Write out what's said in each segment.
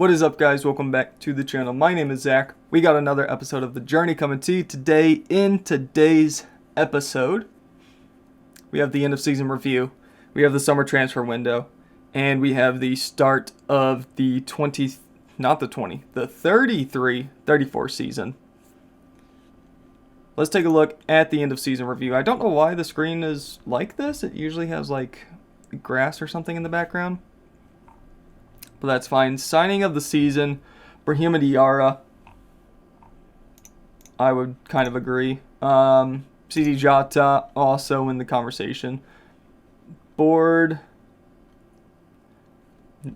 What is up, guys? Welcome back to the channel. My name is Zach. We got another episode of The Journey coming to you today. In today's episode, we have the end of season review, we have the summer transfer window, and we have the start of the 33-34 season. Let's take a look at the end of season review. I don't know why the screen is like this. It usually has like grass or something in the background, but that's fine. Signing of the season, Brahima Diarra. I would kind of agree. Sidi Jota also in the conversation. Board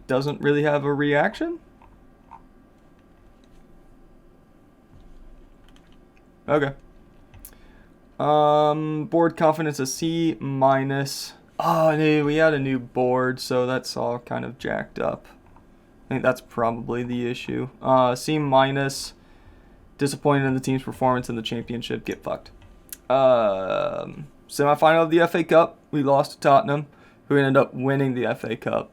doesn't really have a reaction. Okay. Board confidence a C-. Oh, no, we had a new board, so that's all kind of jacked up. I think that's probably the issue. C-. Disappointed in the team's performance in the championship. Get fucked. Semi-final of the FA Cup. We lost to Tottenham, who ended up winning the FA Cup.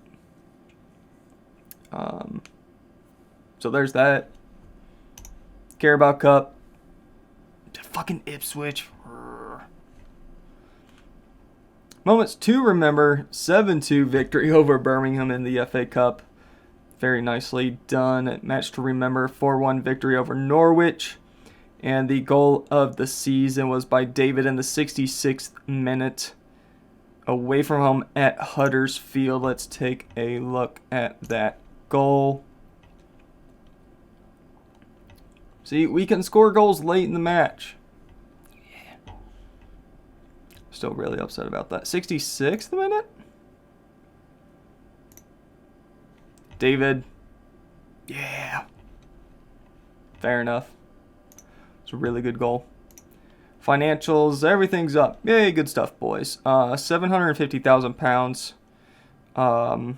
So there's that. Carabao Cup. Fucking Ipswich. Moments to remember. 7-2 victory over Birmingham in the FA Cup. Very nicely done. Match to remember. 4-1 victory over Norwich. And the goal of the season was by David in the 66th minute. Away from home at Huddersfield. Let's take a look at that goal. See, we can score goals late in the match. Yeah. Still really upset about that. 66th minute? David. Yeah. Fair enough. It's a really good goal. Financials, everything's up. Yay, good stuff, boys. £750,000 of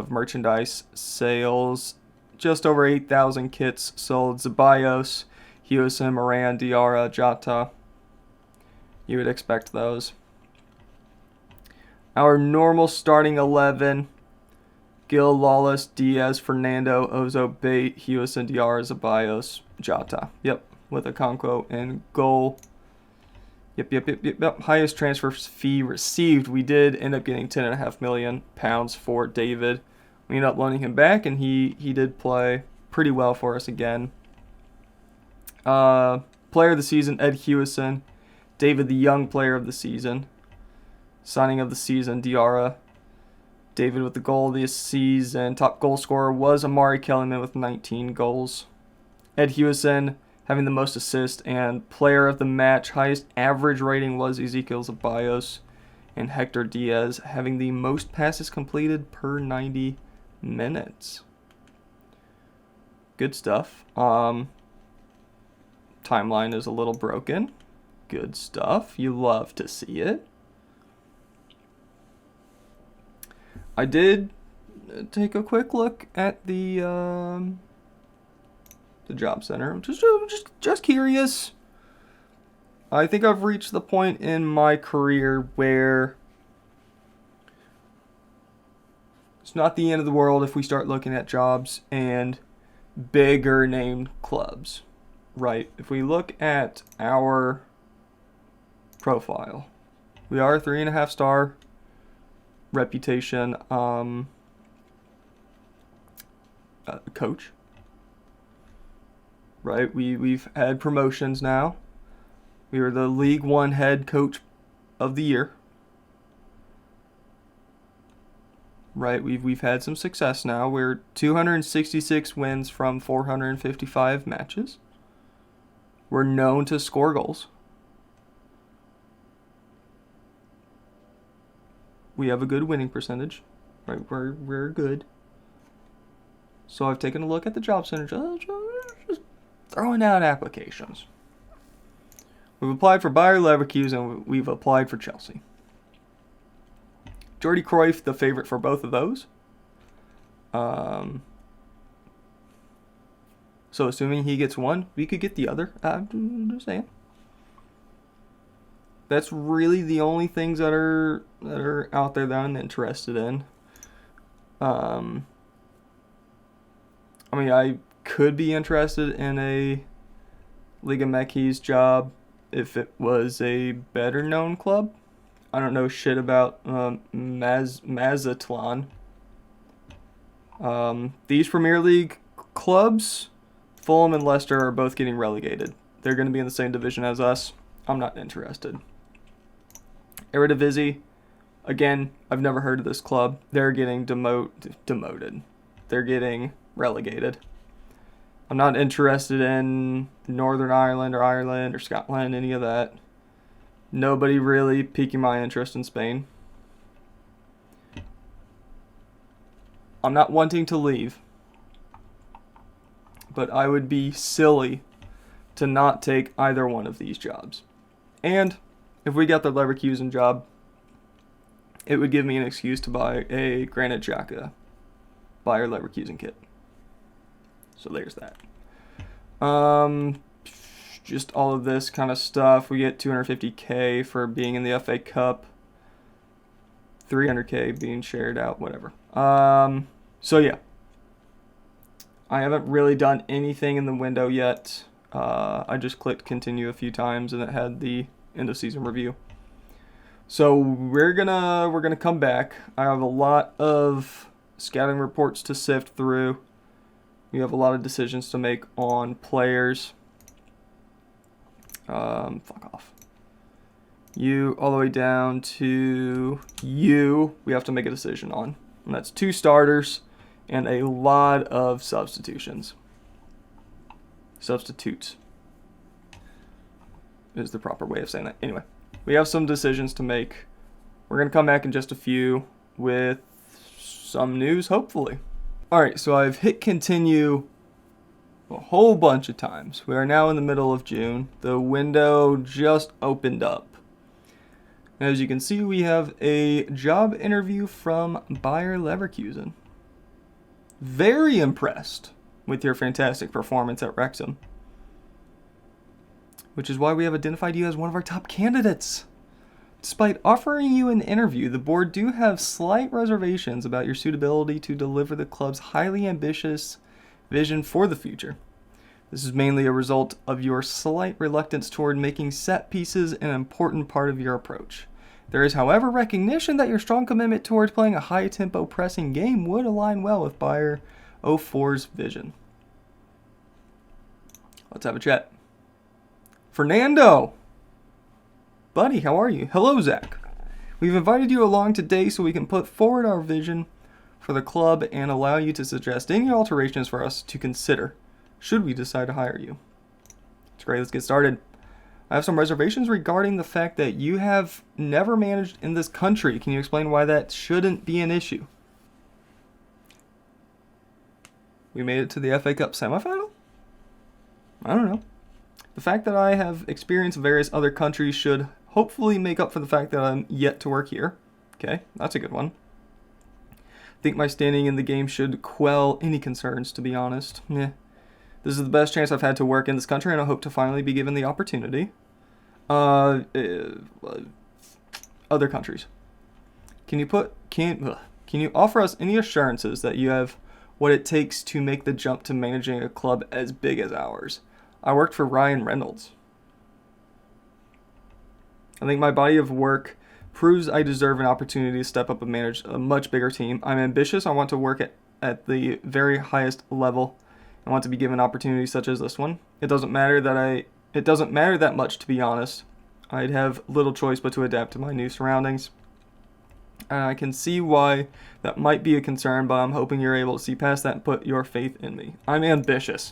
merchandise sales. Just over 8,000 kits sold. Ceballos, Hewson, Moran, Diarra, Jota. You would expect those. Our normal starting 11. Gil, Lawless, Diaz, Fernando, Ozo, Bate, Hewson, Diarra, Ceballos, Jota. Yep, with a Okonkwo in goal. Yep. Highest transfer fee received. We did end up getting £10.5 million for David. We ended up loaning him back, and he did play pretty well for us again. Player of the season, Ed Hewson. David, the young player of the season. Signing of the season, Diarra. David with the goal of the season. Top goal scorer was Amari Kellyman with 19 goals. Ed Hewson having the most assists, and player of the match, highest average rating was Ezekiel Ceballos, and Hector Diaz having the most passes completed per 90 minutes. Good stuff. Timeline is a little broken. Good stuff. You love to see it. I did take a quick look at the job center. Just curious. I think I've reached the point in my career where it's not the end of the world if we start looking at jobs and bigger named clubs, right? If we look at our profile, we are a 3.5-star reputation coach, right? We've had promotions now. We were the League One head coach of the year, right? We've had some success now. We're 266 wins from 455 matches. We're known to score goals. We have a good winning percentage, right? We're good. So I've taken a look at the job center, just throwing out applications. We've applied for Bayer Leverkusen, and we've applied for Chelsea. Jordi Cruyff, the favorite for both of those. So assuming he gets one, we could get the other. I'm just saying. That's really the only things that are out there that I'm interested in. I mean, I could be interested in a Liga MX job if it was a better known club. I don't know shit about Mazatlan. These Premier League clubs, Fulham and Leicester, are both getting relegated. They're going to be in the same division as us. I'm not interested. Eredivisie, again, I've never heard of this club. They're getting demoted. They're getting relegated. I'm not interested in Northern Ireland or Scotland, any of that. Nobody really piquing my interest in Spain. I'm not wanting to leave, but I would be silly to not take either one of these jobs. And if we got the Leverkusen job, it would give me an excuse to buy a Granit Xhaka Bayer Leverkusen kit. So there's that. Just all of this kind of stuff. We get 250k for being in the FA Cup. 300k being shared out, whatever. So yeah. I haven't really done anything in the window yet. I just clicked continue a few times and it had the end of season review. So we're gonna come back. I have a lot of scouting reports to sift through. We have a lot of decisions to make on players. Fuck off. You all the way down to you. We have to make a decision on, and that's 2 starters and a lot of substitutions. Substitutes is the proper way of saying that. Anyway, we have some decisions to make. We're going to come back in just a few with some news, hopefully. Alright, so I've hit continue a whole bunch of times. We are now in the middle of June. The window just opened up. As you can see, we have a job interview from Bayer Leverkusen. Very impressed with your fantastic performance at Wrexham, which is why we have identified you as one of our top candidates. Despite offering you an interview, the board do have slight reservations about your suitability to deliver the club's highly ambitious vision for the future. This is mainly a result of your slight reluctance toward making set pieces an important part of your approach. There is, however, recognition that your strong commitment towards playing a high-tempo pressing game would align well with Bayer 04's vision. Let's have a chat. Fernando! Buddy, how are you? Hello, Zach. We've invited you along today so we can put forward our vision for the club and allow you to suggest any alterations for us to consider, should we decide to hire you. That's great, let's get started. I have some reservations regarding the fact that you have never managed in this country. Can you explain why that shouldn't be an issue? We made it to the FA Cup semifinal? I don't know. The fact that I have experience in various other countries should hopefully make up for the fact that I'm yet to work here. Okay, that's a good one. I think my standing in the game should quell any concerns, to be honest. This is the best chance I've had to work in this country, and I hope to finally be given the opportunity. Other countries. Can you offer us any assurances that you have what it takes to make the jump to managing a club as big as ours? I worked for Ryan Reynolds. I think my body of work proves I deserve an opportunity to step up and manage a much bigger team. I'm ambitious. I want to work at the very highest level. I want to be given opportunities such as this one. It doesn't matter that much, to be honest. I'd have little choice but to adapt to my new surroundings. I can see why that might be a concern, but I'm hoping you're able to see past that and put your faith in me. I'm ambitious.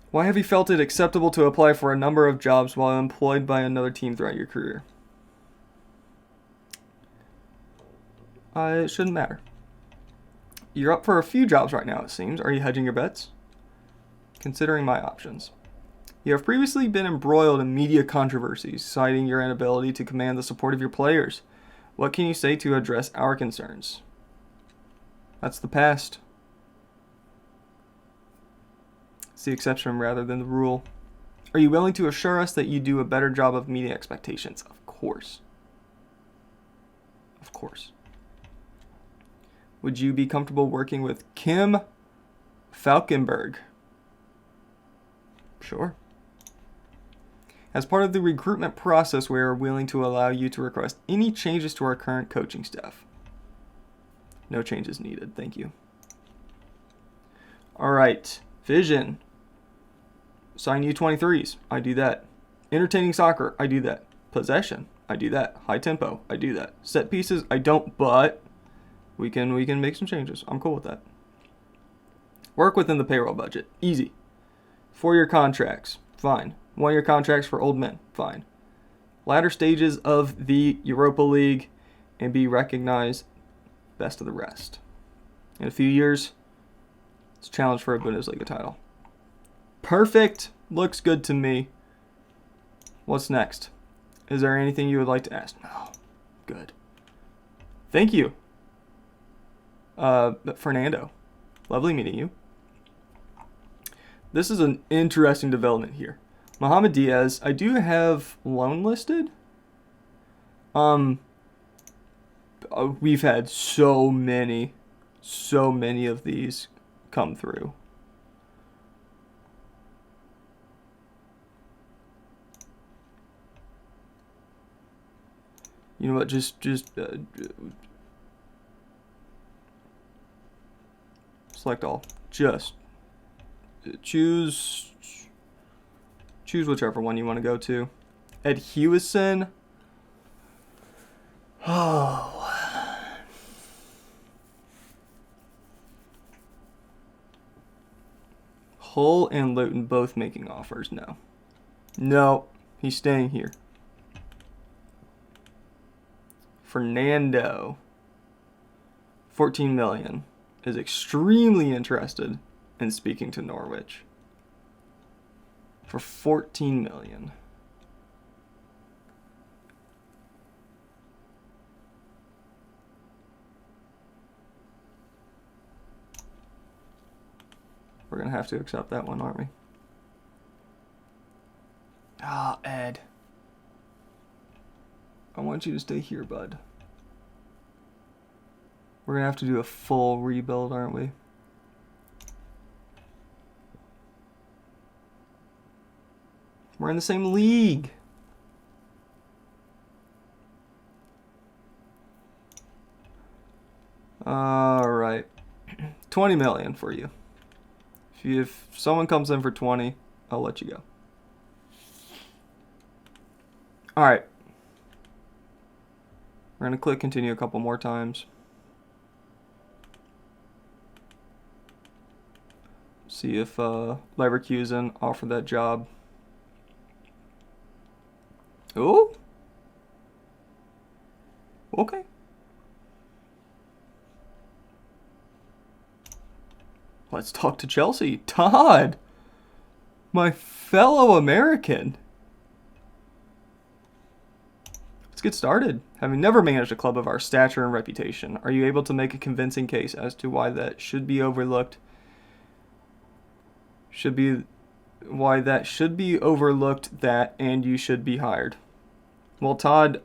Why have you felt it acceptable to apply for a number of jobs while employed by another team throughout your career? It shouldn't matter. You're up for a few jobs right now, it seems. Are you hedging your bets? Considering my options. You have previously been embroiled in media controversies, citing your inability to command the support of your players. What can you say to address our concerns? That's the past. It's the exception rather than the rule. Are you willing to assure us that you do a better job of meeting expectations? Of course. Of course. Would you be comfortable working with Kim Falkenberg. Sure. As part of the recruitment process, we are willing to allow you to request any changes to our current coaching staff. No changes needed. Thank you. All right. Vision. Sign U23s. I do that. Entertaining soccer. I do that. Possession. I do that. High tempo. I do that. Set pieces. I don't, but we can make some changes. I'm cool with that. Work within the payroll budget. Easy. 4-year contracts. Fine. 1-year contracts for old men. Fine. Latter stages of the Europa League and be recognized best of the rest. In a few years, it's a challenge for a Bundesliga title. Perfect. Looks good to me. What's next? Is there anything you would like to ask? No. Good. Thank you. Fernando. Lovely meeting you. This is an interesting development here. Mohamed Diaz, I do have loan listed. We've had so many of these come through. You know what? Just select all. Just choose whichever one you want to go to. Ed Hewison. Oh. Hull and Luton both making offers. No, he's staying here. Fernando, 14 million, is extremely interested in speaking to Norwich for 14 million. We're going to have to accept that one, aren't we? Ah, Ed. I want you to stay here, bud. We're going to have to do a full rebuild, aren't we? We're in the same league. All right. 20 million for you. If someone comes in for 20, I'll let you go. All right. We're going to click continue a couple more times. See if Leverkusen offer that job. Oh. Okay. Let's talk to Chelsea. Todd, my fellow American. Let's get started. Having never managed a club of our stature and reputation, are you able to make a convincing case as to why that should be overlooked? Why that should be overlooked, and you should be hired. Well, Todd,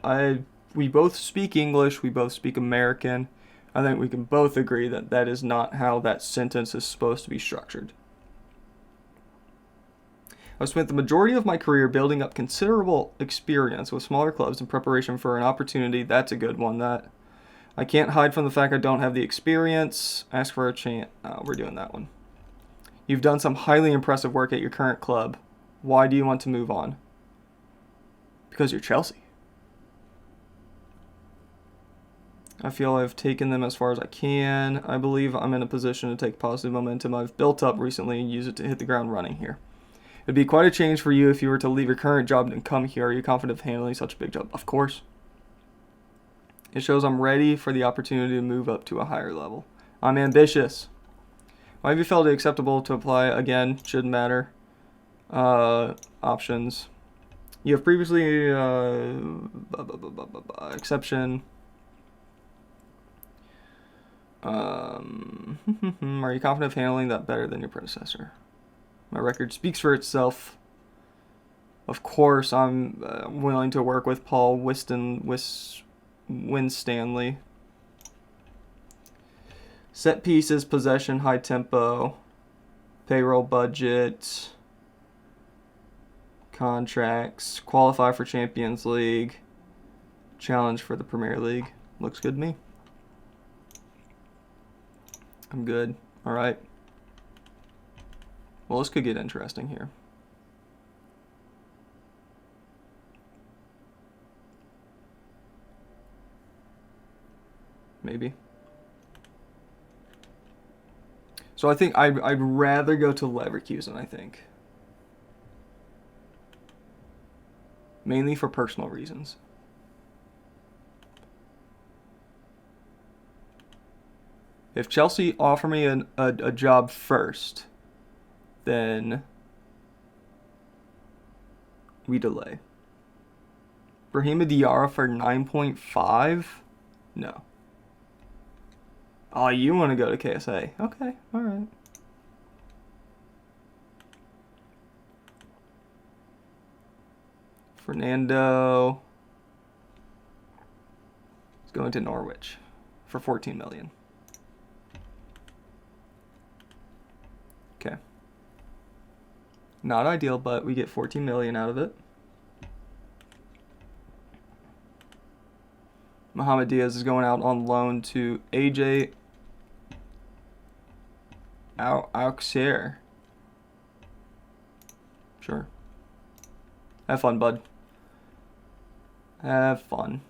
we both speak English, we both speak American. I think we can both agree that that is not how that sentence is supposed to be structured. I've spent the majority of my career building up considerable experience with smaller clubs in preparation for an opportunity. That's a good one. That I can't hide from the fact I don't have the experience. Ask for a chance. We're doing that one. You've done some highly impressive work at your current club. Why do you want to move on? Because you're Chelsea. I feel I've taken them as far as I can. I believe I'm in a position to take positive momentum I've built up recently and use it to hit the ground running here. It'd be quite a change for you if you were to leave your current job and come here. Are you confident of handling such a big job? Of course. It shows I'm ready for the opportunity to move up to a higher level. I'm ambitious. Why have you felt it acceptable to apply again? Shouldn't matter. Options. You have previously exception. Are you confident of handling that better than your predecessor? My record speaks for itself. Of course, I'm willing to work with Paul Winstanley. Set pieces, possession, high tempo. payroll budget, contracts, qualify for Champions League, challenge for the Premier League. Looks good to me. I'm good. All right. Well, this could get interesting here. Maybe. So I think I'd rather go to Leverkusen, I think. Mainly for personal reasons. If Chelsea offer me a job first, then we delay. Brahima Diarra for 9.5? No. Oh, you want to go to KSA? Okay, all right. Fernando is going to Norwich for 14 million. Okay. Not ideal, but we get 14 million out of it. Mohamed Diaz is going out on loan to AJ Auxerre. Sure. Have fun, bud. Have fun.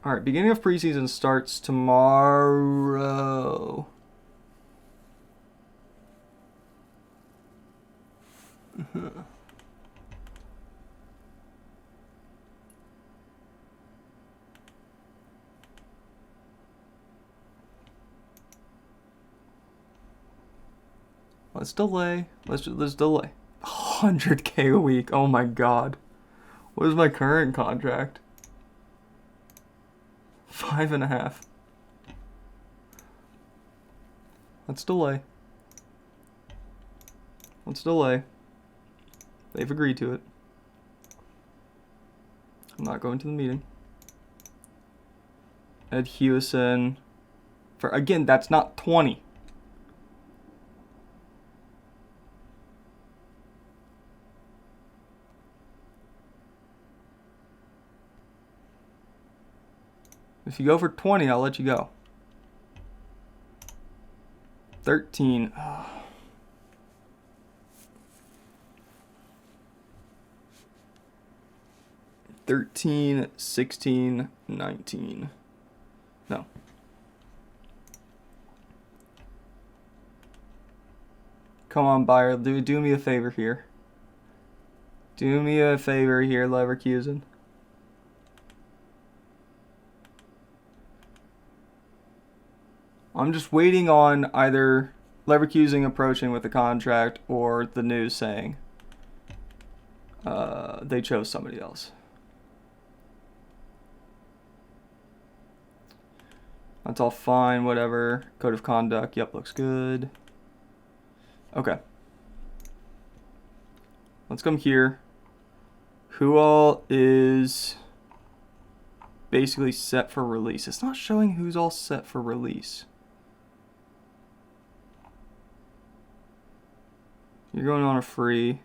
Alright, beginning of preseason starts tomorrow. Let's delay. Let's delay. 100K a week. Oh my god. What is my current contract? 5.5. Let's delay. Let's delay. They've agreed to it. I'm not going to the meeting. Ed Hewison. For again, that's not 20. If you go for 20, I'll let you go. 13. Oh. 13, 16, 19. No. Come on, buyer. Do me a favor here. Do me a favor here, Leverkusen. I'm just waiting on either Leverkusen approaching with the contract or the news saying they chose somebody else. That's all fine, whatever. Code of conduct, yep, looks good. Okay. Let's come here. Who all is basically set for release? It's not showing who's all set for release. You're going on a free.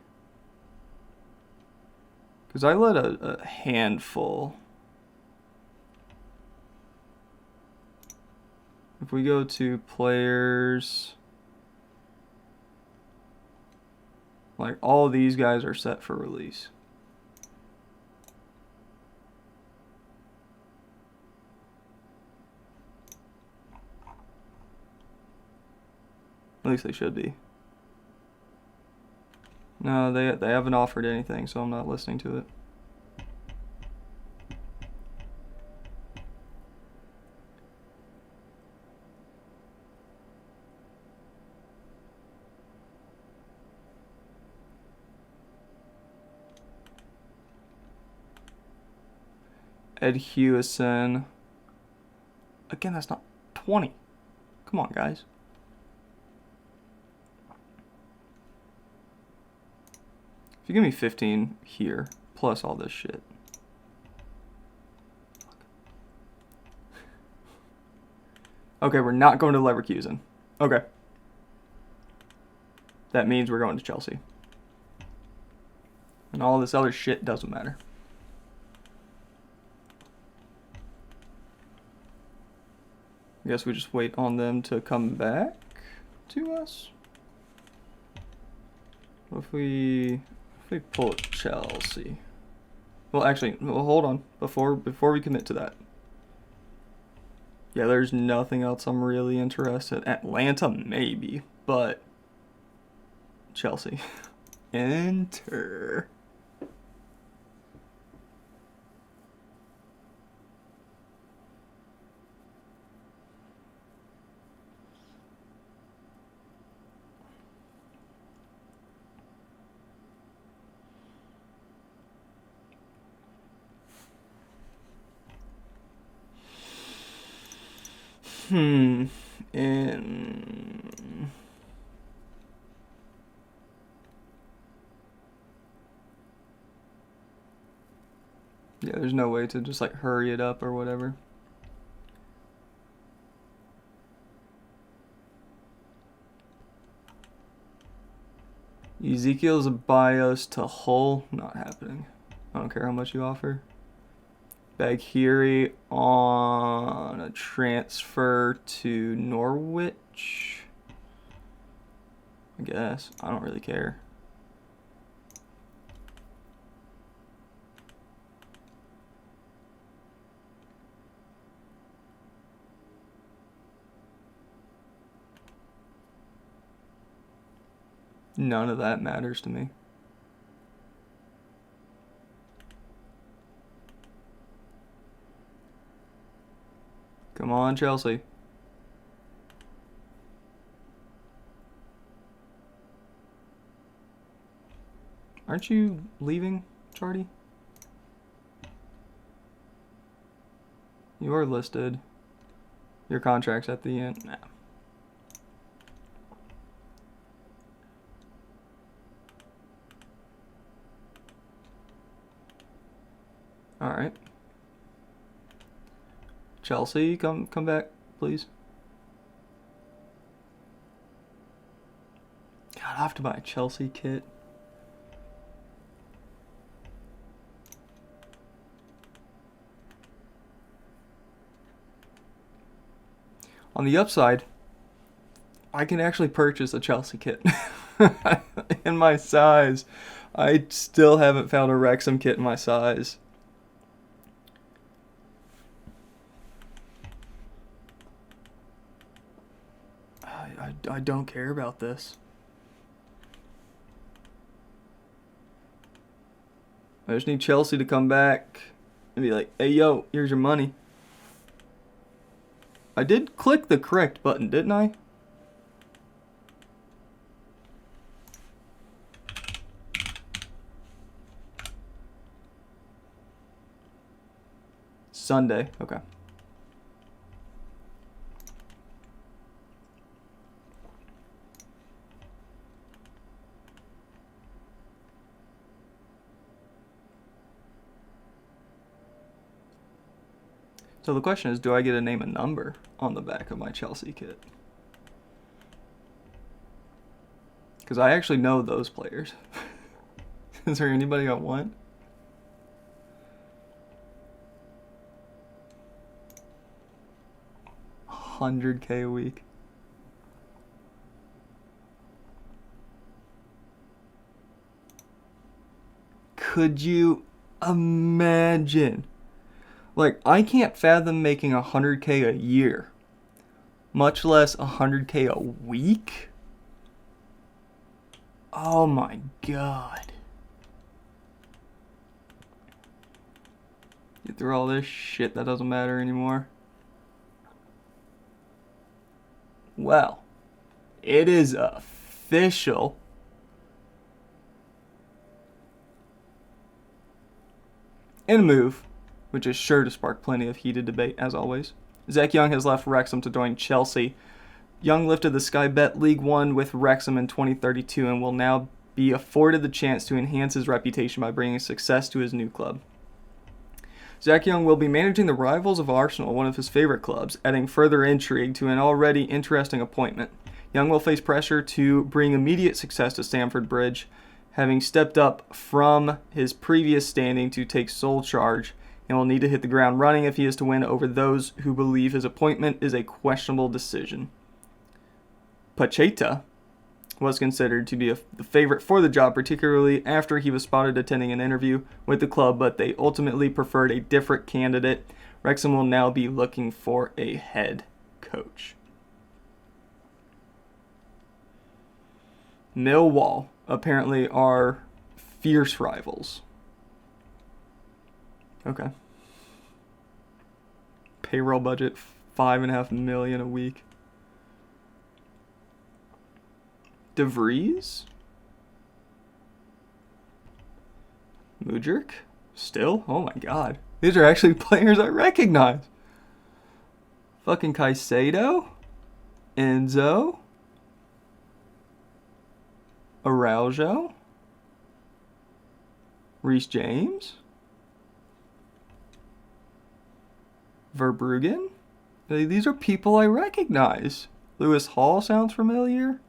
Because I let a handful. If we go to players, like all these guys are set for release. At least they should be. No, they haven't offered anything, so I'm not listening to it. Ed Hewison. Again, that's not 20. Come on, guys. If you give me 15 here, plus all this shit. Okay, we're not going to Leverkusen. Okay. That means we're going to Chelsea. And all this other shit doesn't matter. I guess we just wait on them to come back to us. What if we pull Chelsea? Well, actually, hold on. Before we commit to that. Yeah, there's nothing else I'm really interested in. Atlanta, maybe, but Chelsea. Enter. And yeah, there's no way to just like hurry it up or whatever. Ezekiel's bios to Hull, not happening. I don't care how much you offer. Baghiri on a transfer to Norwich. I guess. I don't really care. None of that matters to me. Come on, Chelsea. Aren't you leaving, Chardy? You are listed. Your contract's at the end. Nah. All right. Chelsea, come back, please. God, I have to buy a Chelsea kit. On the upside, I can actually purchase a Chelsea kit in my size. I still haven't found a Wrexham kit in my size. I don't care about this. I just need Chelsea to come back and be like, hey, yo, here's your money. I did click the correct button, didn't I? Sunday, okay. So the question is, do I get to name a number on the back of my Chelsea kit? Because I actually know those players. Is there anybody I want? $100K a week. Could you imagine? Like, I can't fathom making $100K a year, much less $100K a week. Oh my God. Get through all this shit that doesn't matter anymore. Well, it is official. In a move, which is sure to spark plenty of heated debate, as always, Zach Young has left Wrexham to join Chelsea. Young lifted the Sky Bet League One with Wrexham in 2032 and will now be afforded the chance to enhance his reputation by bringing success to his new club. Zach Young will be managing the rivals of Arsenal, one of his favorite clubs, adding further intrigue to an already interesting appointment. Young will face pressure to bring immediate success to Stamford Bridge, having stepped up from his previous standing to take sole charge, and will need to hit the ground running if he is to win over those who believe his appointment is a questionable decision. Pacheta was considered to be the favorite for the job, particularly after he was spotted attending an interview with the club, but they ultimately preferred a different candidate. Wrexham will now be looking for a head coach. Millwall apparently are fierce rivals. Okay. Payroll budget $5.5 million a week. De Vries? Mudryk? Still? Oh my god. These are actually players I recognize. Fucking Caicedo? Enzo? Araujo? Reece James? Verbruggen? These are people I recognize. Lewis Hall sounds familiar.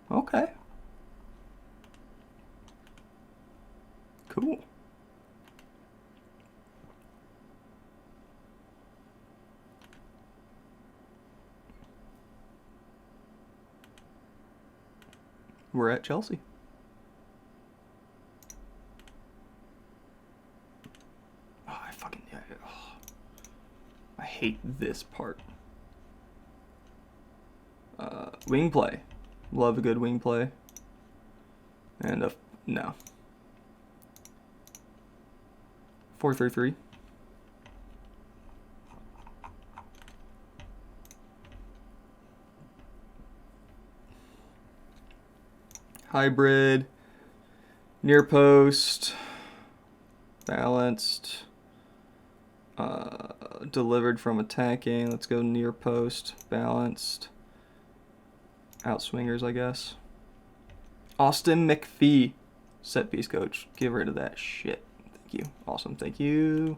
Okay. Cool. We're at Chelsea. I hate this part. Wing play. Love a good wing play. And no. 4-3-3. Hybrid. Near post. Balanced. Delivered from attacking. Let's go near post. Balanced. Outswingers, I guess. Austin McPhee, set piece coach. Get rid of that shit. Thank you. Awesome. Thank you.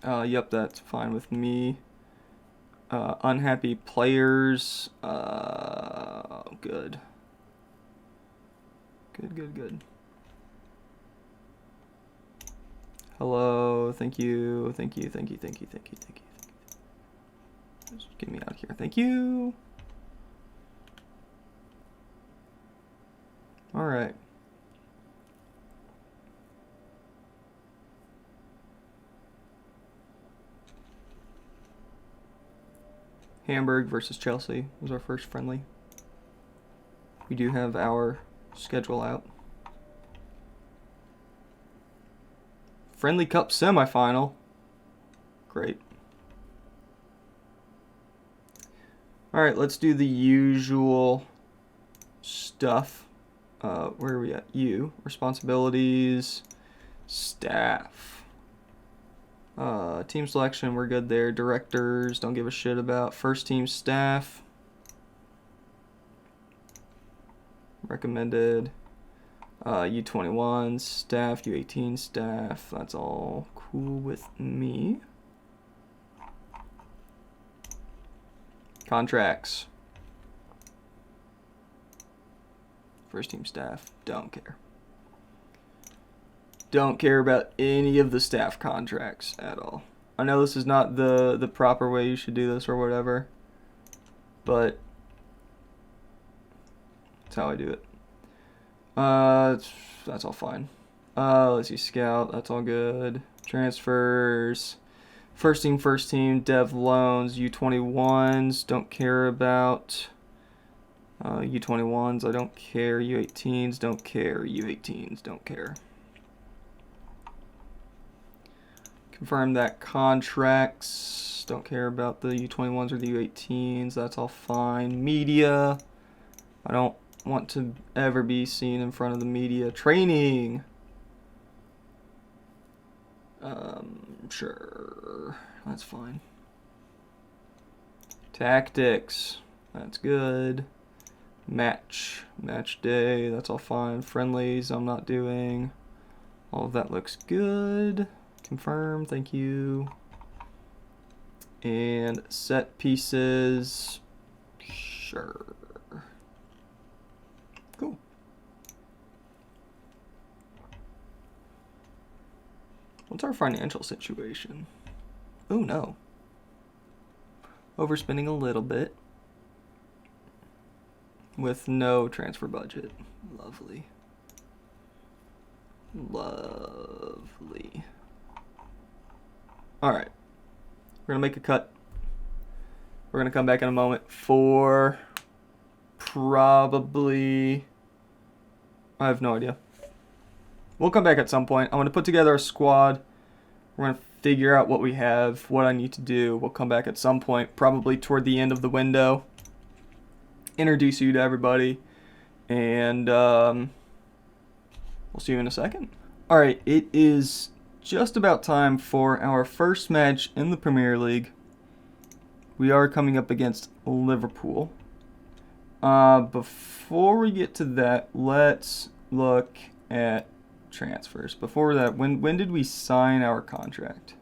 Yep, that's fine with me. Unhappy players. Good. Good. Hello. Thank you. Just get me out of here. Thank you. All right. Hamburg versus Chelsea was our first friendly. We do have our schedule out. Friendly Cup semifinal. Great. All right, let's do the usual stuff. Where are we at? Responsibilities, staff. Team selection, we're good there. Directors, don't give a shit about. First team staff. Recommended. U21 staff, U18 staff. That's all cool with me. Contracts. First team staff, don't care. Don't care about any of the staff contracts at all. I know this is not the proper way you should do this or whatever, but that's how I do it. That's all fine. Let's see, scout, that's all good. Transfers. First team, dev loans, U21s, don't care about. U21s, I don't care. U18s, don't care. U18s, don't care. Confirm that contracts, don't care about the U21s or the U18s, that's all fine. Media, I don't want to ever be seen in front of the media. Training. Sure, that's fine. Tactics, that's good. Match day, that's all fine. Friendlies, I'm not doing. All of that looks good. Confirm, thank you. And set pieces, sure. Cool. What's our financial situation? Oh no. Overspending a little bit. With no transfer budget. Lovely. Lovely. Alright. We're going to make a cut. We're going to come back in a moment for probably... I have no idea. We'll come back at some point. I'm going to put together a squad. We're going to figure out what we have, what I need to do. We'll come back at some point, probably toward the end of the window. Introduce you to everybody. And we'll see you in a second. Alright, it is just about time for our first match in the Premier League. We are coming up against Liverpool. Before we get to that, let's look at transfers. Before that, when did we sign our contract?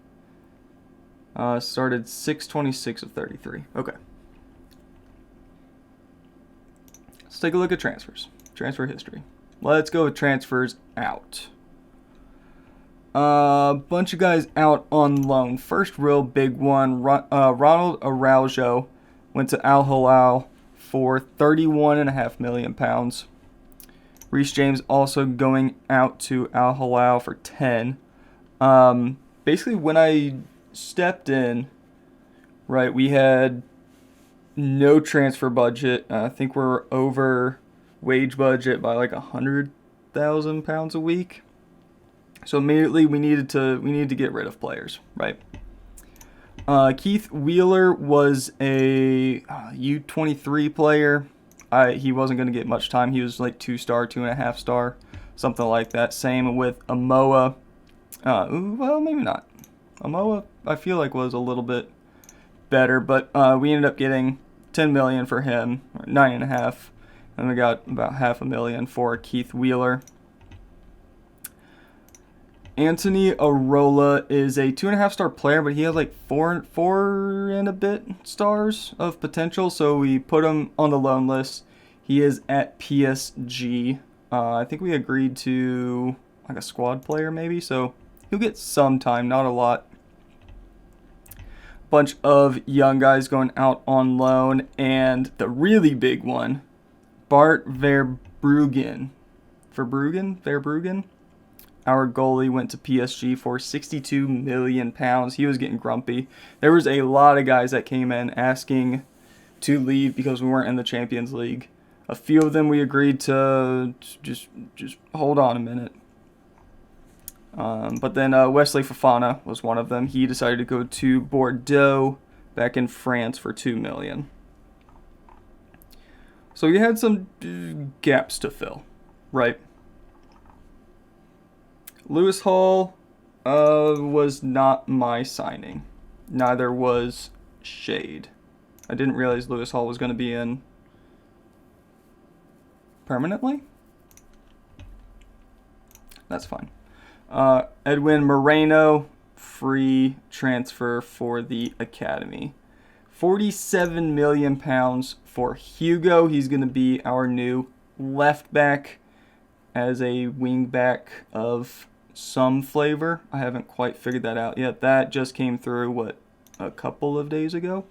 Started 6/26 of 33. Okay. Let's take a look at transfers. Transfer history. Let's go with transfers out. Bunch of guys out on loan. First real big one, Ronald Araujo went to Al Hilal for £31.5 million. Reece James also going out to Al Hilal for 10. Basically, when I stepped in, right, we had no transfer budget. I think we're over wage budget by like £100,000 a week. So immediately we needed to get rid of players, right? Keith Wheeler was a U23 player. He wasn't going to get much time. He was like 2-star, 2.5 star, something like that. Same with Amoa. Well, maybe not. Amoa, I feel like, was a little bit better, but we ended up getting 10 million for him, 9.5, and we got about $500,000 for Keith Wheeler. Anthony Arola is a 2.5-star player, but he has like four and a bit stars of potential, so we put him on the loan list. He is at PSG. I think we agreed to like a squad player maybe, so he'll get some time, not a lot. Bunch of young guys going out on loan, and the really big one, Bart Verbruggen. Verbruggen? Our goalie went to PSG for £62 million. He was getting grumpy. There was a lot of guys that came in asking to leave because we weren't in the Champions League. A few of them we agreed to just hold on a minute. But then Wesley Fofana was one of them. He decided to go to Bordeaux back in France for $2 million. So you had some gaps to fill, right? Lewis Hall was not my signing. Neither was Shade. I didn't realize Lewis Hall was going to be in permanently. That's fine. Edwin Moreno, free transfer for the academy. £47 million for Hugo. He's going to be our new left back as a wing back of some flavor. I haven't quite figured that out yet. That just came through, a couple of days ago.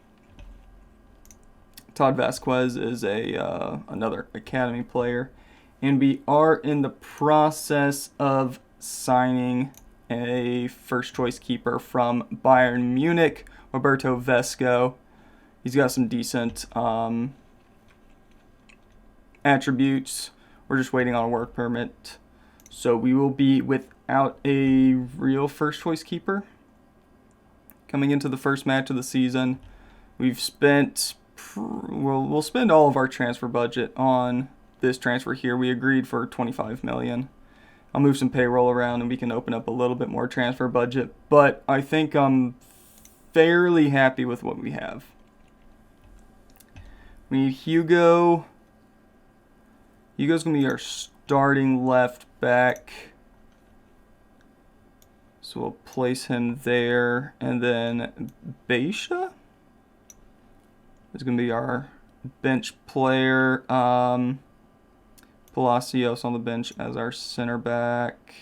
Todd Vasquez is another academy player. And we are in the process of signing a first-choice keeper from Bayern Munich, Roberto Vesco. He's got some decent attributes. We're just waiting on a work permit. So we will be without a real first-choice keeper coming into the first match of the season. We've spent... We'll spend all of our transfer budget on this transfer here. We agreed for $25 million. I'll move some payroll around and we can open up a little bit more transfer budget. But I think I'm fairly happy with what we have. We need Hugo, Hugo's going to be our starting left back. So we'll place him there. And then Beisha is going to be our bench player. Palacios on the bench as our center back.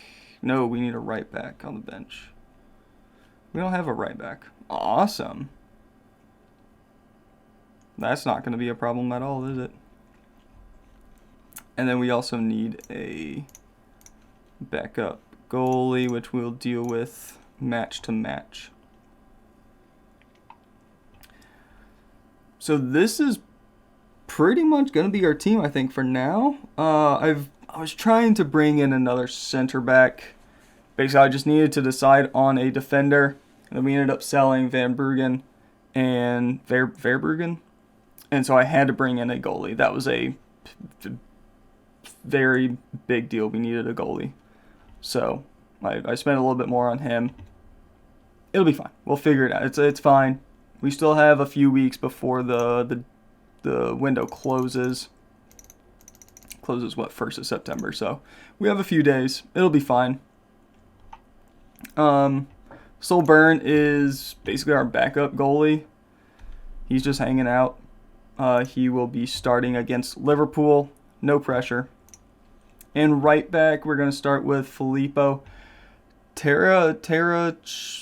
No, we need a right back on the bench. We don't have a right back. Awesome. That's not going to be a problem at all, is it? And then we also need a backup goalie, which we'll deal with match to match. So this is pretty much going to be our team, I think, for now. I was trying to bring in another center back. Basically, I just needed to decide on a defender. And then we ended up selling Van Bruggen and Verbruggen. And so I had to bring in a goalie. That was a very big deal. We needed a goalie. So I spent a little bit more on him. It'll be fine. We'll figure it out. It's fine. We still have a few weeks before the window closes. Closes, what, 1st of September. So we have a few days. It'll be fine. Sol Byrne is basically our backup goalie. He's just hanging out. He will be starting against Liverpool. No pressure. And right back, we're going to start with Filippo Terracciano.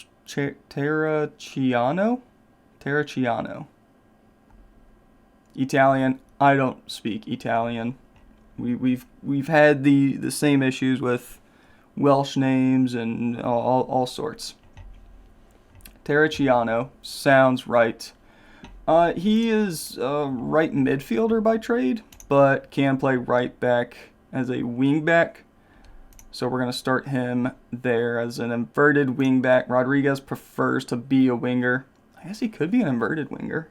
Italian. I don't speak Italian. We've had the same issues with Welsh names and all sorts. Terracciano sounds right. He is a right midfielder by trade, but can play right back as a wing back. So we're going to start him there as an inverted wing back. Rodriguez prefers to be a winger. I guess he could be an inverted winger.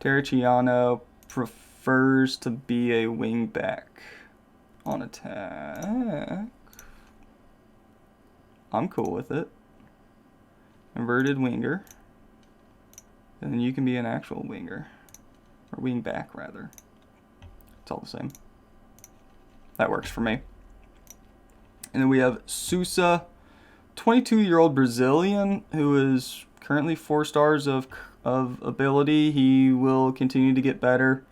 Terracciano prefers to be a wing back on attack. I'm cool with it. Inverted winger. And then you can be an actual winger. Or wing back, rather. It's all the same. That works for me. And then we have Sousa, 22-year-old Brazilian, who is currently 4 stars of ability. He will continue to get better.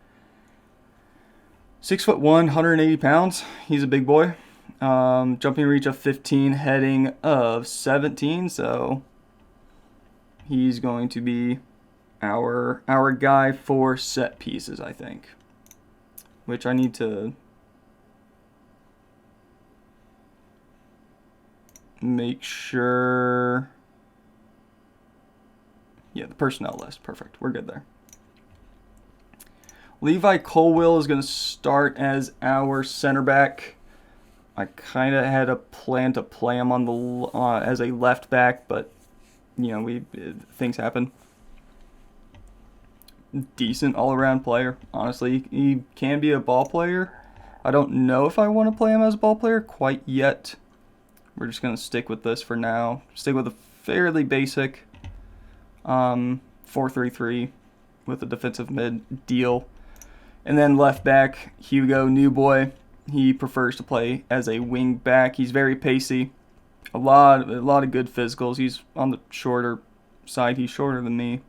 6'1", 180 pounds. He's a big boy. Jumping reach of 15, heading of 17. So he's going to be our guy for set pieces, I think. Which I need to make sure. Yeah, the personnel list. Perfect. We're good there. Levi Colwill is going to start as our center back. I kind of had a plan to play him on the as a left back, but you know, things happen. Decent all-around player. Honestly, he can be a ball player. I don't know if I want to play him as a ball player quite yet. We're just going to stick with this for now. Stick with a fairly basic 4-3-3 with a defensive mid deal. And then left back, Hugo Newboy. He prefers to play as a wing back. He's very pacey. A lot of good physicals. He's on the shorter side. He's shorter than me.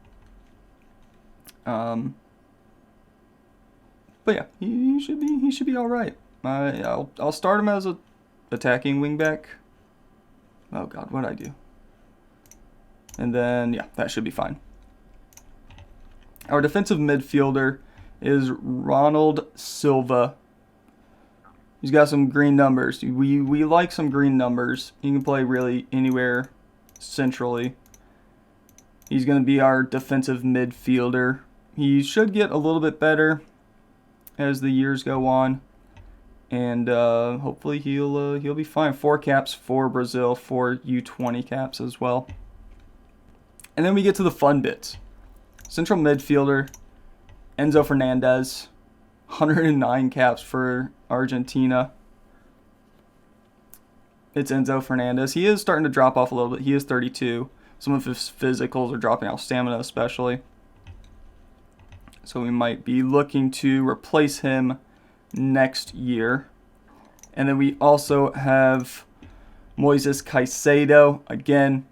But yeah, he should be all right. I'll start him as a attacking wing back. Oh God, what did I do? And then yeah, that should be fine. Our defensive midfielder is Ronald Silva. He's got some green numbers. We like some green numbers. He can play really anywhere centrally. He's going to be our defensive midfielder. He should get a little bit better as the years go on, and hopefully he'll be fine. 4 caps for Brazil, 4 U20 caps as well. And then we get to the fun bits. Central midfielder Enzo Fernandez, 109 caps for Argentina. It's Enzo Fernandez. He is starting to drop off a little bit. He is 32. Some of his physicals are dropping out, stamina especially. So we might be looking to replace him next year. And then we also have Moises Caicedo, again,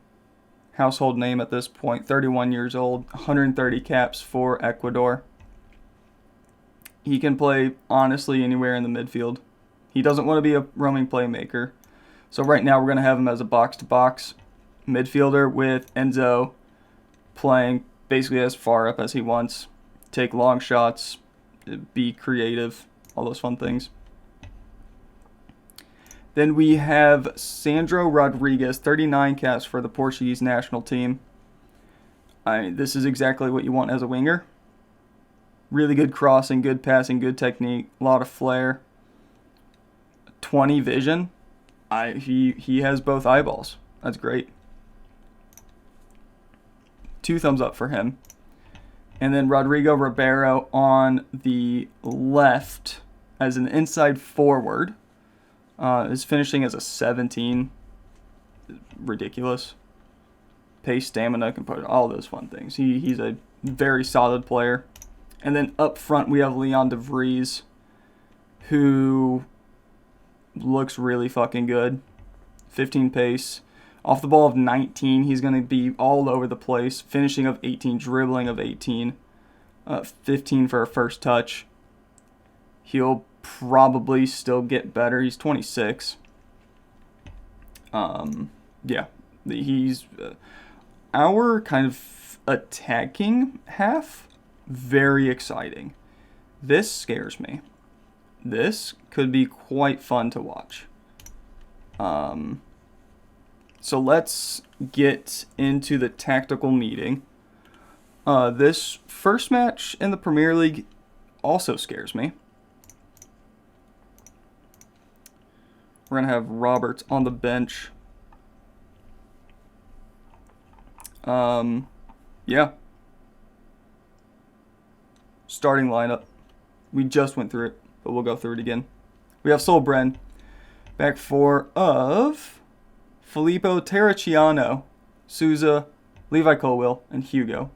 household name at this point, 31 years old, 130 caps for Ecuador. He can play, honestly, anywhere in the midfield. He doesn't want to be a roaming playmaker. So right now we're going to have him as a box-to-box midfielder with Enzo playing basically as far up as he wants. Take long shots, be creative, all those fun things. Then we have Sandro Rodriguez, 39 caps for the Portuguese national team. This is exactly what you want as a winger. Really good crossing, good passing, good technique, a lot of flair. 20 vision. He has both eyeballs. That's great. 2 thumbs up for him. And then Rodrigo Ribeiro on the left as an inside forward. Is finishing as a 17. Ridiculous. Pace, stamina, composure, all those fun things. He's a very solid player. And then up front we have Leon de Vries, who looks really fucking good. 15 pace. Off the ball of 19, he's going to be all over the place. Finishing of 18, dribbling of 18. 15 for a first touch. He'll probably still get better. He's 26. Yeah. He's our kind of attacking half. Very exciting. This scares me. This could be quite fun to watch. So let's get into the tactical meeting. This first match in the Premier League also scares me. We're going to have Roberts on the bench. Yeah. Starting lineup. We just went through it, but we'll go through it again. We have Solbren. Back 4 of Filippo Terracciano, Souza, Levi Colwill, and Hugo.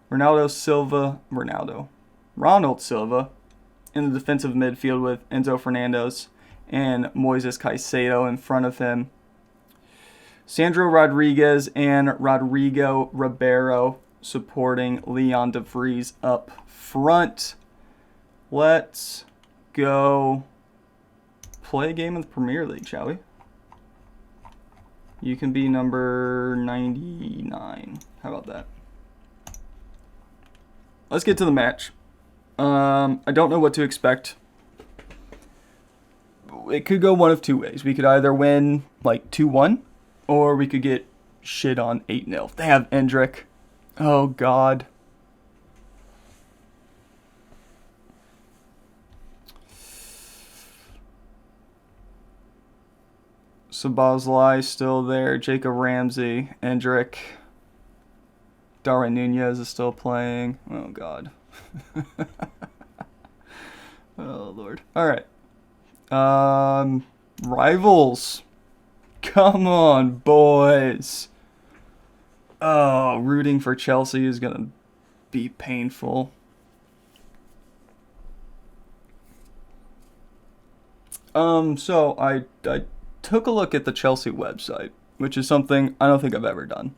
Ronald Silva in the defensive midfield with Enzo Fernandez and Moises Caicedo in front of him. Sandro Rodriguez and Rodrigo Ribeiro supporting Leon de Vries up front. Let's go play a game in the Premier League, shall we? You can be number 99. How about that? Let's get to the match. I don't know what to expect. It could go one of two ways. We could either win like 2-1, or we could get shit on 8-0. They have Endrick. Oh, God. Sabazlai still there. Jacob Ramsey. Endrick. Darwin Nunez is still playing. Oh, God. Oh, Lord. All right. Rivals. Come on, boys. Oh, rooting for Chelsea is going to be painful. So I took a look at the Chelsea website, which is something I don't think I've ever done,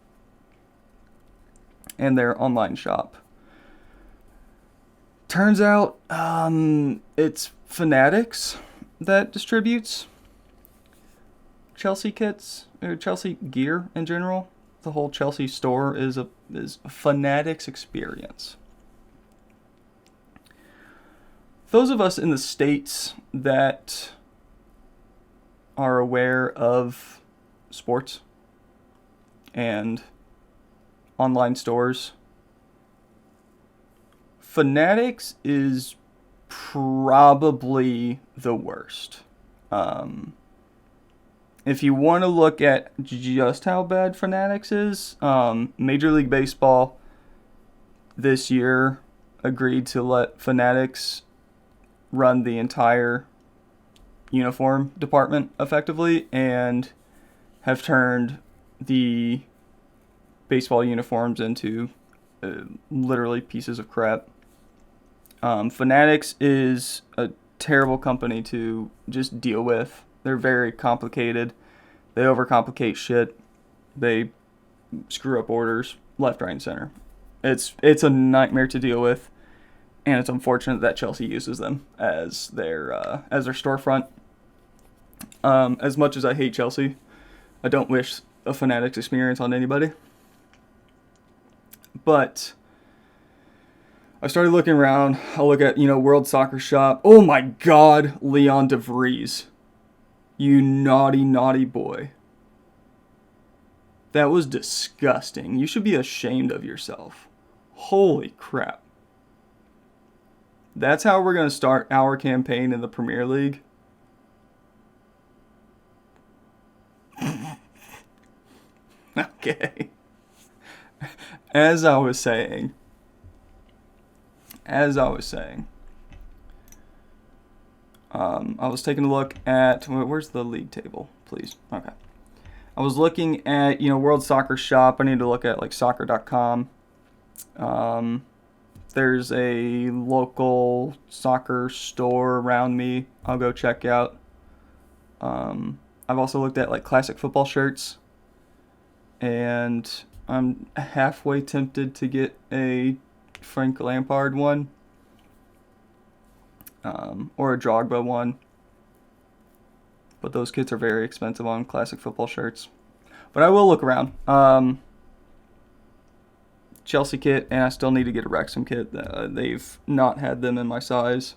and their online shop. Turns out, it's Fanatics that distributes Chelsea kits, or Chelsea gear in general. The whole Chelsea store is a Fanatics experience. Those of us in the States that are aware of sports and online stores, Fanatics is probably the worst. If you want to look at just how bad Fanatics is, Major League Baseball this year agreed to let Fanatics run the entire uniform department effectively, and have turned the baseball uniforms into literally pieces of crap. Fanatics is a terrible company to just deal with. They're very complicated. They overcomplicate shit. They screw up orders left, right, and center. It's a nightmare to deal with, and it's unfortunate that Chelsea uses them as their storefront. As much as I hate Chelsea, I don't wish a Fanatics experience on anybody. But I started looking around. I'll look at, World Soccer Shop. Oh my God, Leon DeVries. You naughty, naughty boy. That was disgusting. You should be ashamed of yourself. Holy crap. That's how we're going to start our campaign in the Premier League? Okay. As I was saying, I was taking a look at, where's the league table, please? Okay. I was looking at, World Soccer Shop. I need to look at, like, soccer.com. There's a local soccer store around me I'll go check out. I've also looked at, like, classic football shirts. And I'm halfway tempted to get a Frank Lampard one. Or a Drogba one. But those kits are very expensive on classic football shirts. But I will look around. Chelsea kit, and I still need to get a Wrexham kit. They've not had them in my size.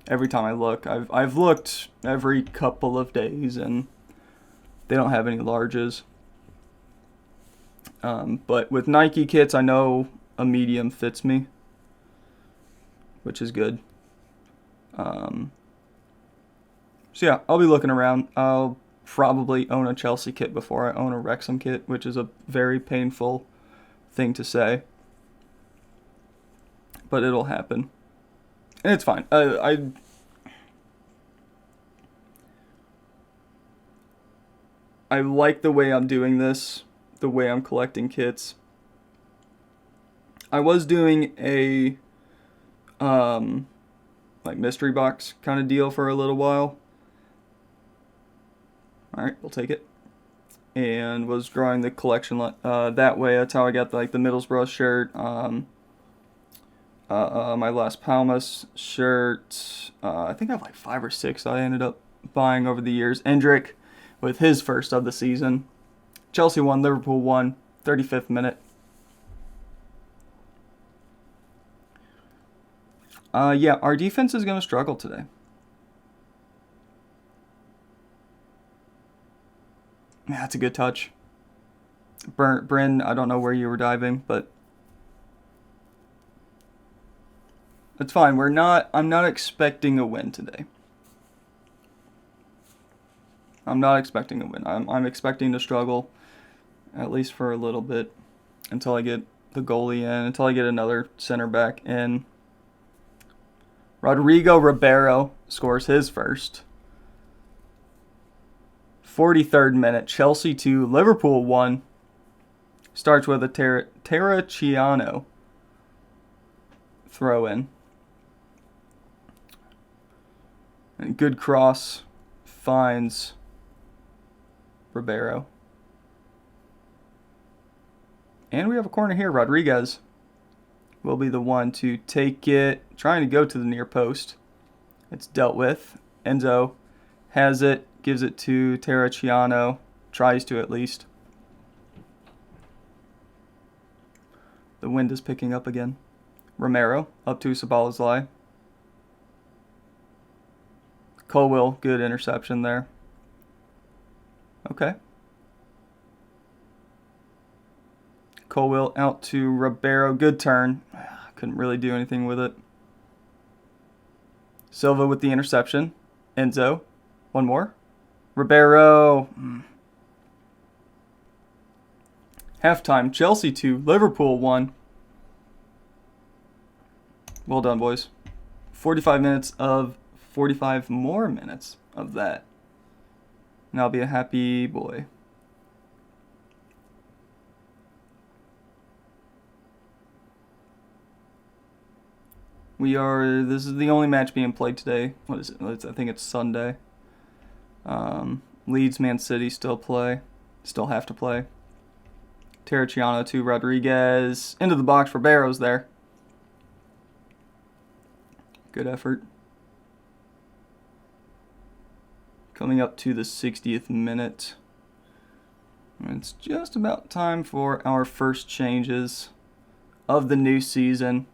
Every time I look, I've looked every couple of days, and they don't have any larges. But with Nike kits, I know a medium fits me, which is good. So yeah, I'll be looking around. I'll probably own a Chelsea kit before I own a Wrexham kit, which is a very painful thing to say. But it'll happen. And it's fine. I like the way I'm doing this, the way I'm collecting kits. I was doing a mystery box kind of deal for a little while. Alright, we'll take it. And was growing the collection that way. That's how I got the Middlesbrough shirt, my Las Palmas shirt. I think I have 5 or 6 I ended up buying over the years. Endrick with his first of the season. Chelsea won, Liverpool won, 35th minute. Yeah, our defense is going to struggle today. Yeah, that's a good touch. Bryn, I don't know where you were diving, but it's fine. I'm not expecting a win today. I'm not expecting a win. I'm expecting to struggle, at least for a little bit, until I get the goalie in, until I get another center back in. Rodrigo Ribeiro scores his first. 43rd minute, Chelsea 2, Liverpool 1. Starts with a Terracciano throw in. And good cross finds Ribeiro. And we have a corner here. Rodriguez will be the one to take it, trying to go to the near post. It's dealt with. Enzo has it, gives it to Terracciano, tries to at least. The wind is picking up again. Romero up to Szoboszlai. Colwill, good interception there. Okay. Colwill out to Ribeiro, good turn. Couldn't really do anything with it. Silva with the interception. Enzo, one more. Ribeiro. Halftime, Chelsea 2, Liverpool 1. Well done, boys. 45 more minutes of that. And I'll be a happy boy. This is the only match being played today. What is it? I think it's Sunday. Leeds, Man City still have to play. Terracciano to Rodriguez. Into the box for Barrows there. Good effort. Coming up to the 60th minute. It's just about time for our first changes of the new season.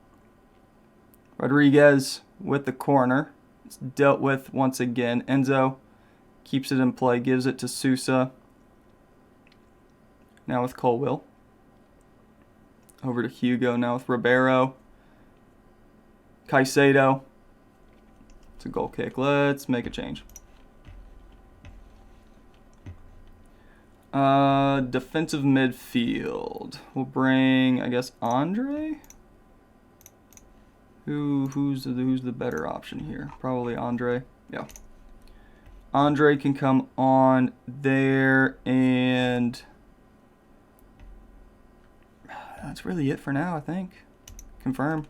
Rodriguez with the corner. It's dealt with once again. Enzo keeps it in play, gives it to Sousa. Now with Colwill. Over to Hugo, now with Ribeiro. Caicedo. It's a goal kick. Let's make a change. Defensive midfield. We'll bring, I guess, Andre? Who's the better option here? Probably Andre. Yeah. Andre can come on there, and that's really it for now, I think. Confirm.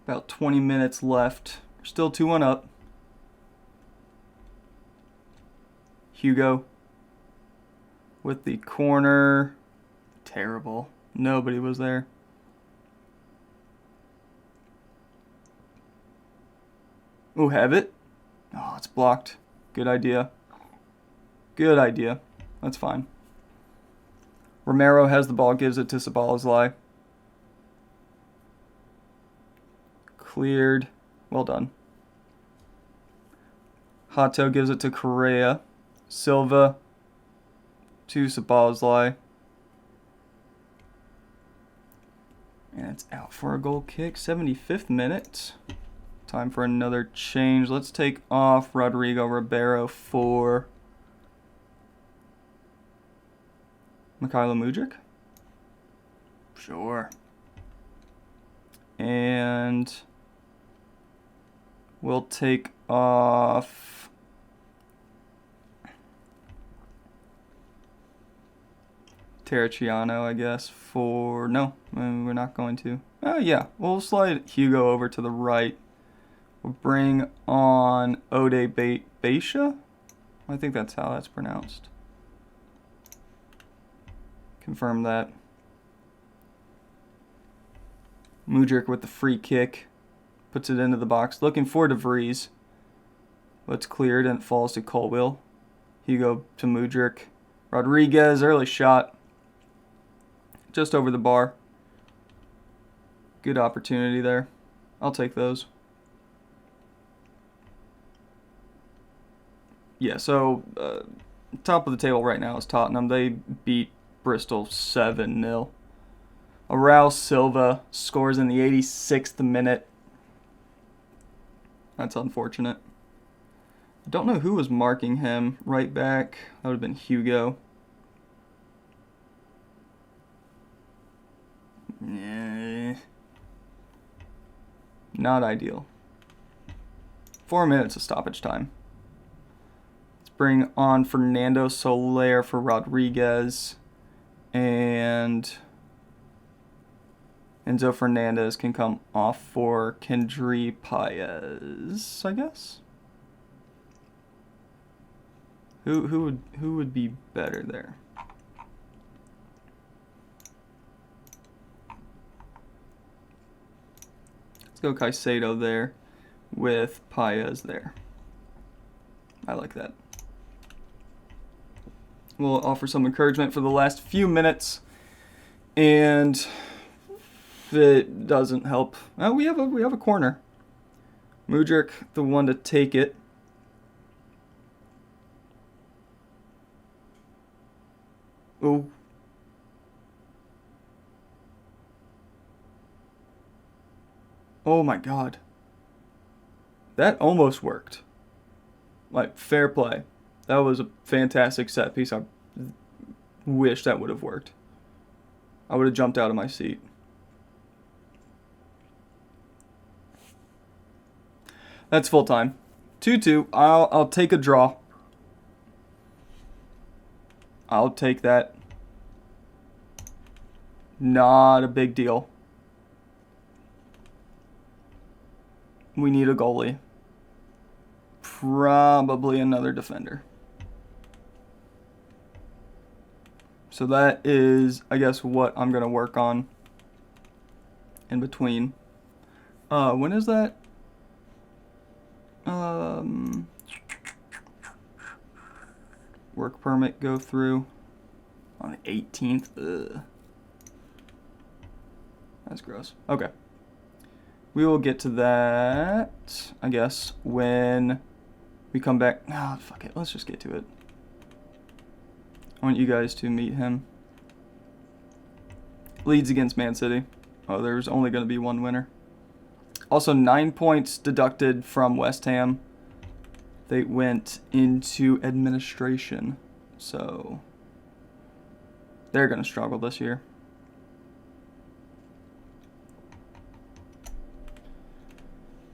About 20 minutes left. We're still 2-1 up. Hugo with the corner. Terrible. Nobody was there. Ooh, have it? Oh, it's blocked. Good idea. Good idea. That's fine. Romero has the ball, gives it to Szoboszlai. Cleared. Well done. Hato gives it to Correa. Silva to Szoboszlai. And it's out for a goal kick. 75th minute. Time for another change. Let's take off Rodrigo Ribeiro for Mykhailo Mudryk. Sure. And we'll take off Terracciano, I guess, for... No, we're not going to. Oh, yeah. We'll slide Hugo over to the right. We'll bring on Ode Beisha. I think that's how that's pronounced. Confirm that. Mudryk with the free kick. Puts it into the box. Looking for De Vries. But it's cleared and it falls to Colwill. Hugo to Mudryk. Rodriguez, early shot. Just over the bar. Good opportunity there. I'll take those. Yeah, so top of the table right now is Tottenham. They beat Bristol 7-0. Raul Silva scores in the 86th minute. That's unfortunate. I don't know who was marking him. Right back, that would have been Hugo. Not ideal. 4 minutes of stoppage time. Let's bring on Fernando Soler for Rodriguez. And Enzo Fernandez can come off for Kendry Paez, I guess. Who would be better there? Let's go Caicedo there with Paez there. I like that. We'll offer some encouragement for the last few minutes, and if it doesn't help, we have a corner. Mudryk, the one to take it. Ooh. Oh my God. That almost worked. Like, fair play. That was a fantastic set piece. I wish that would have worked. I would have jumped out of my seat. That's full time. 2-2. I'll take a draw. I'll take that. Not a big deal. We need a goalie. Probably another defender. So that is, I guess, what I'm going to work on in between. When is that? Work permit go through on the 18th. Ugh. That's gross. Okay. We will get to that, I guess, when we come back. Ah, fuck it. Let's just get to it. I want you guys to meet him. Leeds against Man City. Oh, there's only going to be one winner. Also, 9 points deducted from West Ham. They went into administration. So, they're going to struggle this year.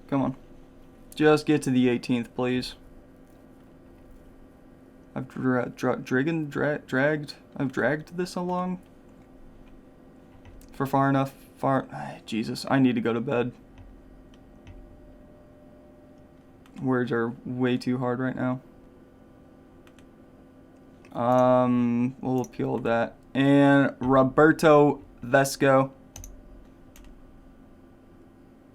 Come on. Just get to the 18th, please. I've dragged this along for far enough. Jesus, I need to go to bed. Words are way too hard right now. We'll appeal that. And Roberto Vesco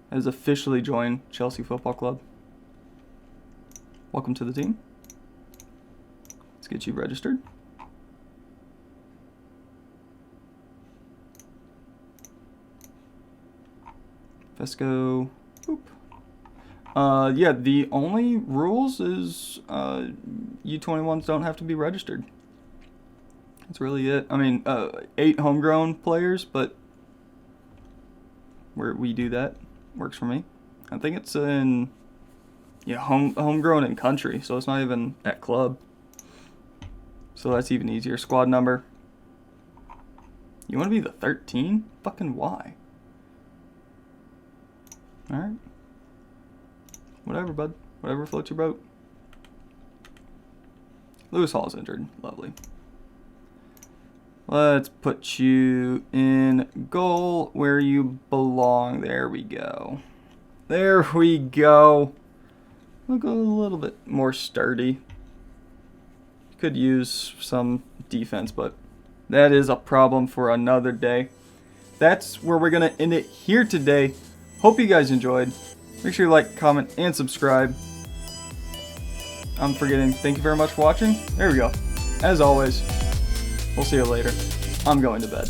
has officially joined Chelsea Football Club. Welcome to the team. Let's get you registered. Vesco. Boop. Yeah, the only rules is U21s don't have to be registered. That's really it. I mean, 8 homegrown players, but we do that. Works for me. I think it's in homegrown in country, so it's not even at club. So that's even easier. Squad number. You want to be the 13? Fucking why? Alright. Whatever, bud. Whatever floats your boat. Lewis Hall's injured. Lovely. Let's put you in goal where you belong. There we go. There we go. Look a little bit more sturdy. Could use some defense, but that is a problem for another day. That's where we're going to end it here today. Hope you guys enjoyed. Make sure you like, comment, and subscribe. I'm forgetting. Thank you very much for watching. There we go. As always, we'll see you later. I'm going to bed.